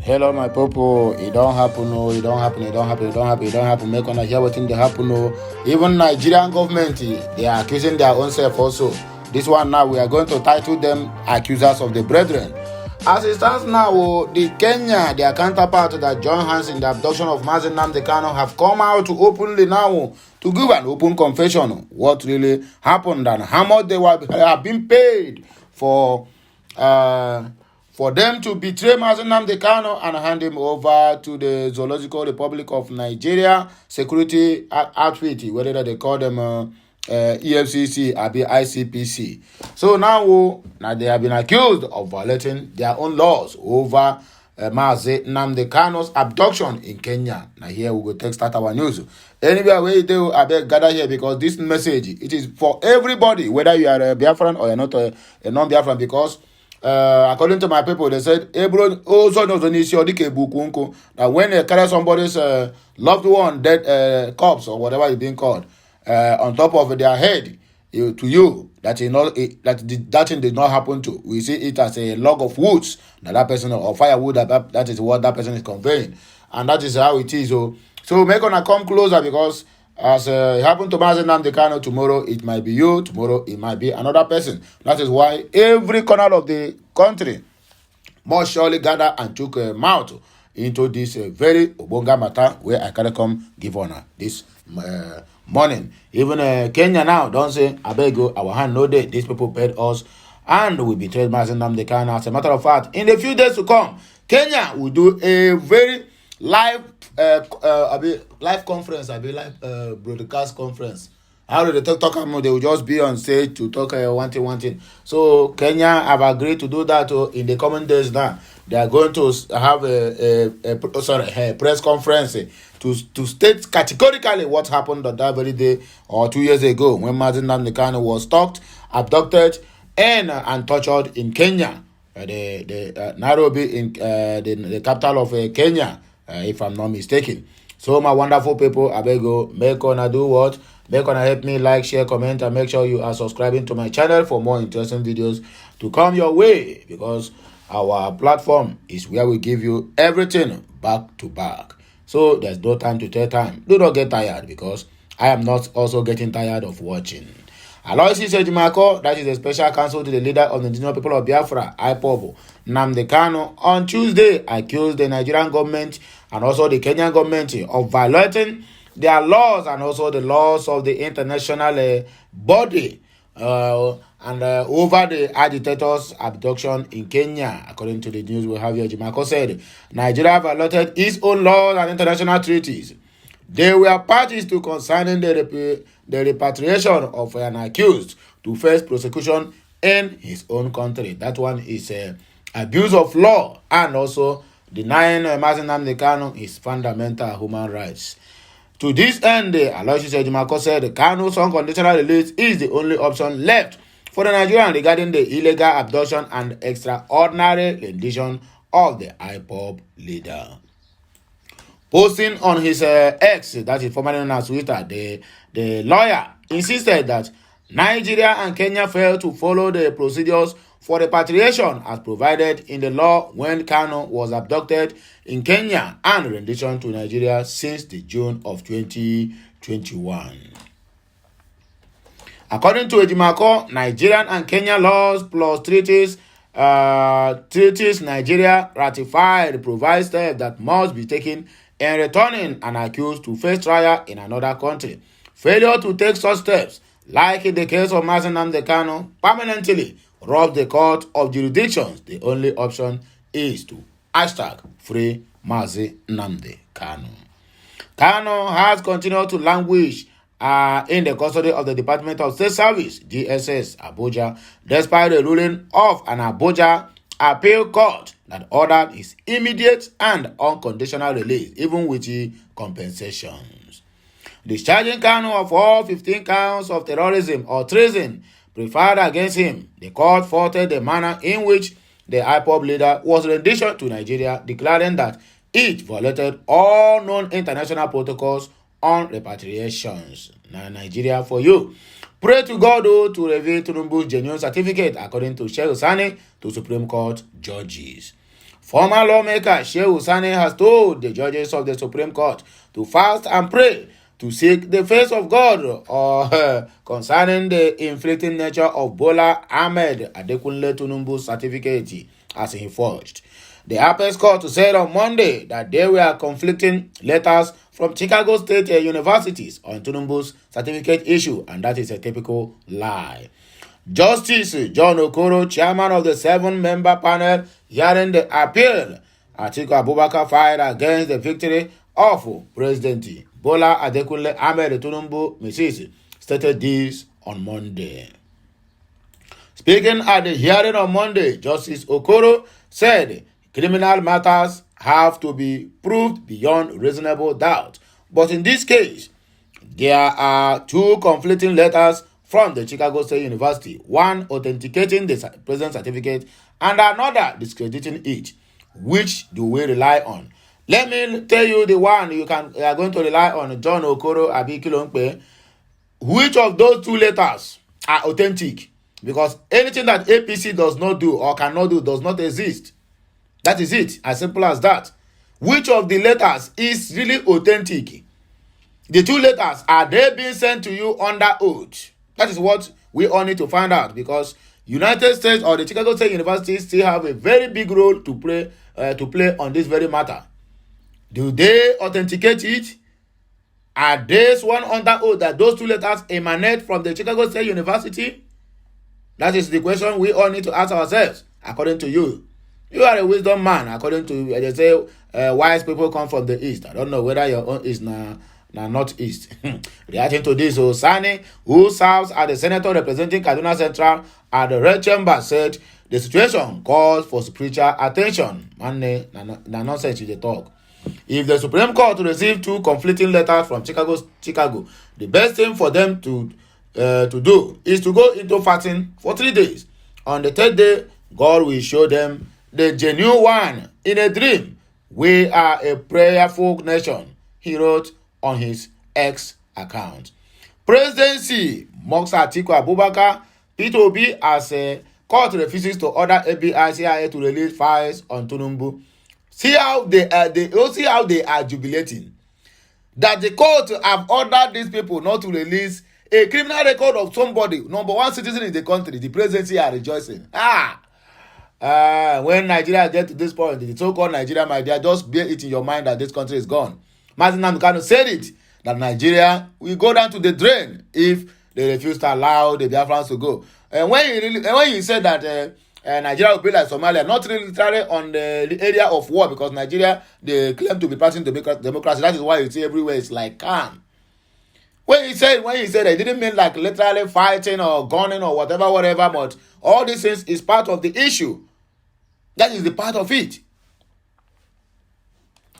Hello, my people. It don't happen, no. It don't happen. It don't happen. It don't happen. It don't happen. Make una hear what thing they happen, no. Even Nigerian government, they are accusing their own self also. This one now, we are going to title them accusers of the brethren. As it stands now, the Kenya, their counterpart that joined hands in the abduction of Mazi Nnamdi Kanu, have come out to openly now to give an open confession what really happened and how much they have been paid for them to betray Mazi Nnamdi Kanu and hand him over to the Zoological Republic of Nigeria security outfit, whether they call them EFCC or ICPC. So now they have been accused of violating their own laws over Mazi Nnamdi Kanu's abduction in Kenya. Now here we go take start our news. Anywhere where you do, I beg gather here because this message, it is for everybody, whether you are a Biafran or you're not a non-Biafran, because according to my people, they said everyone also knows that when they carry somebody's loved one, dead corpse or whatever it's being called, on top of their head, that thing did not happen to. We see it as a log of woods that person, or firewood, that is what that person is conveying, and that is how it is. So make gonna come closer, because as it happened to Mazi Nnamdi Kanu, tomorrow it might be you, tomorrow it might be another person. That is why every corner of the country must surely gather and took a mouth into this very obonga matter where I can come give honor this morning. Even Kenya now don't say, I beg you, our hand no day. These people paid us and we betrayed Mazi Nnamdi Kanu. As a matter of fact, in the few days to come, Kenya will do a very live conference, live broadcast conference. How do they talk about? They will just be on stage to talk one thing. So Kenya have agreed to do that in the coming days. Now they are going to have a press conference to state categorically what happened on that very day or 2 years ago when Mazi Nnamdi Kanu was stalked, abducted, and tortured in Kenya, the Nairobi, in the capital of Kenya. If I'm not mistaken. So my wonderful people, I beg you, make on do what? Make on help me like, share, comment, and make sure you are subscribing to my channel for more interesting videos to come your way, because our platform is where we give you everything back to back. So there's no time to tell time. Do not get tired, because I am not also getting tired of watching. Aloysius Ejimako, that is a special counsel to the leader of the indigenous people of Biafra, IPOB, Nnamdi Kanu, on Tuesday accused the Nigerian government and also the Kenyan government of violating their laws and also the laws of the international body and over the agitators' abduction in Kenya. According to the news we have here, Ejimako said Nigeria violated its own laws and international treaties. They were parties to concerning the repatriation of an accused to face prosecution in his own country. That one is abuse of law and also denying Mazi Nnamdi Kanu his fundamental human rights. To this end, Aloysius Ejimako said Kanu's unconditional release is the only option left for the Nigerian regarding the illegal abduction and extraordinary rendition of the IPOB leader. Posting on his X, that is formerly known as Twitter, the lawyer insisted that Nigeria and Kenya failed to follow the procedures for repatriation as provided in the law when Kanu was abducted in Kenya and rendition to Nigeria since the June of 2021. According to Ejimako, Nigerian and Kenya laws plus treaties Nigeria ratified provide steps that must be taken in returning an accused to face trial in another country. Failure to take such steps, like in the case of Mazi Nnamdi Kanu, permanently robs the court of jurisdictions. The only option is to #free Mazi Nnamdi Kanu. Kanu has continued to languish in the custody of the Department of State Service, DSS, Abuja, despite the ruling of an Abuja appeal court that ordered his immediate and unconditional release, even with the compensations. Discharging Kanu of all 15 counts of terrorism or treason preferred against him, the court faulted the manner in which the IPOB leader was renditioned to Nigeria, declaring that it violated all known international protocols on repatriations. Now, Nigeria for you. Pray to God to reveal Tinubu's genuine certificate according to Sheikh Sani to Supreme Court judges. Former lawmaker Shehu Sani has told the judges of the Supreme Court to fast and pray to seek the face of God concerning the inflicting nature of Bola Ahmed Adekunle Tinubu's certificate as he forged. The Apex Court said on Monday that there were conflicting letters from Chicago State universities on Tinubu's certificate issue, and that is a typical lie. Justice John Okoro, chairman of the 7-member panel hearing the appeal Atiku Abubakar filed against the victory of President Bola Adekunle Ahmed Tinubu Mrs. stated this on Monday. Speaking at the hearing on Monday, Justice Okoro said criminal matters have to be proved beyond reasonable doubt. But in this case, there are two conflicting letters from the Chicago State University, one authenticating the president's certificate and another discrediting it. Which do we rely on? Let me tell you the one you are going to rely on, John Okoro Abikilompe. Which of those two letters are authentic? Because anything that APC does not do or cannot do does not exist. That is it, as simple as that. Which of the letters is really authentic? The two letters, are they being sent to you under oath? That is what we all need to find out, because United States or the Chicago State University still have a very big role to play on this very matter. Do they authenticate it? Are they sworn under oath that those two letters emanate from the Chicago State University? That is the question we all need to ask ourselves, according to you. You are a wisdom man, according to, they say, wise people come from the east. I don't know whether your own is northeast. Reacting to this, Osani, who serves as the senator representing Kaduna Central at the Red Chamber, said the situation calls for spiritual attention. Man, na nonsense they talk. If the Supreme Court receive two conflicting letters from Chicago, the best thing for them to do is to go into fasting for 3 days. On the third day, God will show them the genuine one in a dream. We are a prayerful nation, he wrote on his X account. Presidency mocks Atiku Abubakar. P2B as a court refuses to order FBI CIA to release files on Tinubu. See how they are jubilating. That the court have ordered these people not to release a criminal record of somebody, number one citizen in the country. The presidency are rejoicing. When Nigeria get to this point, the so-called Nigeria, my dear, just bear it in your mind that this country is gone. Martin Namikano said it, that Nigeria will go down to the drain if they refuse to allow the Biafrans to go. And when he said that Nigeria will be like Somalia, not literally on the area of war, because Nigeria, they claim to be practicing democracy. That is why you see everywhere it's like calm. When he said it didn't mean like literally fighting or gunning or whatever, but all these things is part of the issue. That is the part of it.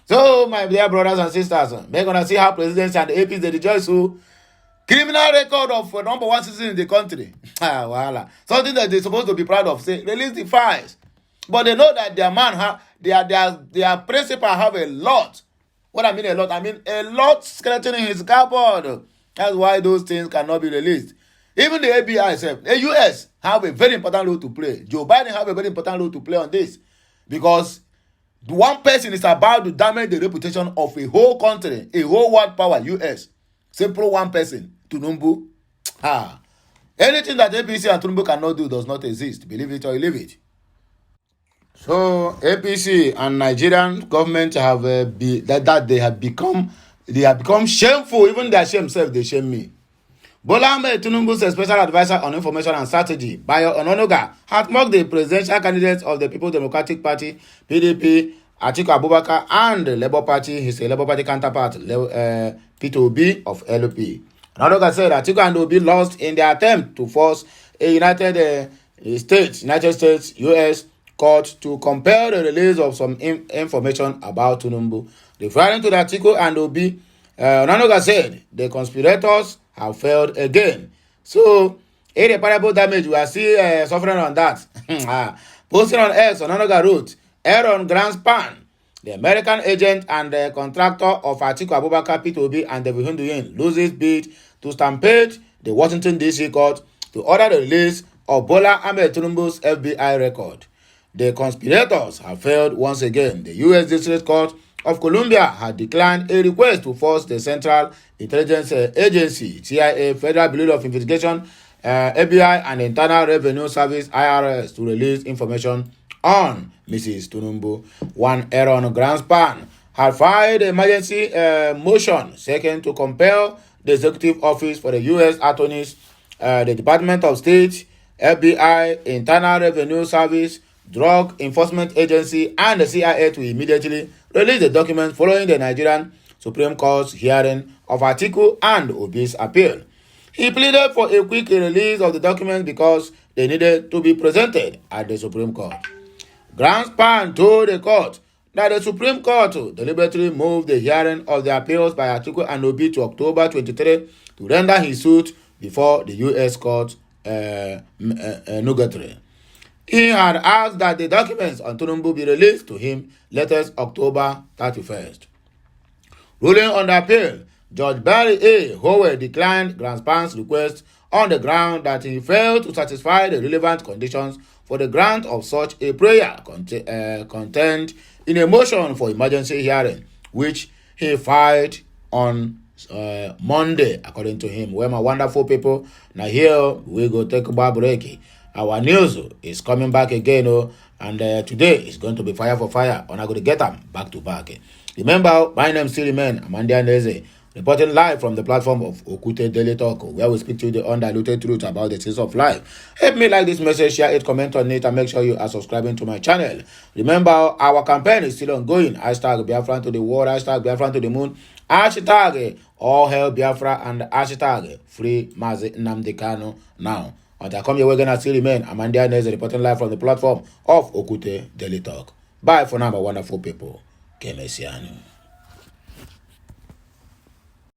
So, my dear brothers and sisters, we're going to see how presidency and the APs, they rejoice who criminal record of number one citizen in the country. Something that they're supposed to be proud of. Say, release the files. But they know that their man, their principal have a lot. What I mean a lot? I mean a lot skeleton in his cupboard. That's why those things cannot be released. Even the ABI itself, the US have a very important role to play. Joe Biden have a very important role to play on this. Because one person is about to damage the reputation of a whole country, a whole world power, US. Simple one person, Tinubu. Anything that APC and Tinubu cannot do does not exist. Believe it or leave it. So APC and Nigerian government have they have become shameful. Even their shame self, they shame me. Bola Ahmed Tinubu's special advisor on information and strategy, Bayo Ononuga, has mocked the presidential candidates of the People's Democratic Party, PDP, Atiku Abubakar, and the Labour Party, his Labour Party counterpart, P2B of LP. Ononuga said Atiku and Obi lost in their attempt to force a United States, US court to compel the release of some information about Tinubu. Referring to the Atiku and Obi, Ononuga said the conspirators have failed again. So, irreparable damage, we are still suffering on that. Posting on X, Ononuga wrote, Aaron Granspan, the American agent and the contractor of Atiku Abubakar, P2B, and David Hunduyin, loses bid to stampede the Washington, D.C. court to order the release of Bola Ahmed Tinubu's FBI record. The conspirators have failed once again. The U.S. District Court of Columbia had declined a request to force the Central Intelligence Agency, CIA, Federal Bureau of Investigation, ABI, and Internal Revenue Service, IRS, to release information on Mrs. Tinubu. One Aaron Greenspan had filed an emergency motion seeking to compel the Executive Office for the U.S. Attorneys, the Department of State, FBI, Internal Revenue Service, Drug Enforcement Agency, and the CIA to immediately release the documents following the Nigerian Supreme Court's hearing of Atiku and Obi's appeal. He pleaded for a quick release of the documents because they needed to be presented at the Supreme Court. Greenspan told the court that the Supreme Court deliberately moved the hearing of the appeals by Atiku and Obi to October 23 to render his suit before the U.S. court nugatory. He had asked that the documents on Tinubu be released to him latest October 31st. Ruling on the appeal, Judge Barry A. Howell declined Greenspan's request on the ground that he failed to satisfy the relevant conditions for the grant of such a prayer contained in a motion for emergency hearing, which he filed on Monday, according to him. Well, my wonderful people, now here we go take a break. Our news is coming back again, and today is going to be fire for fire, and I'm going to get them back to back. Remember, my name still remains Amanda Neze, reporting live from the platform of Okute Daily Talk, where we speak to you the undiluted truth about the things of life. Help me like this message, share it, comment on it, and make sure you are subscribing to my channel. Remember, our campaign is still ongoing. Hashtag Biafran to the world, hashtag Biafran to the moon, hashtag all hail Biafra, and hashtag free Mazi Nnamdi Kanu now. Until I come here, we're going to still remain Amanda Neze, reporting live from the platform of Okute Daily Talk. Bye for now, my wonderful people. Kemesianu.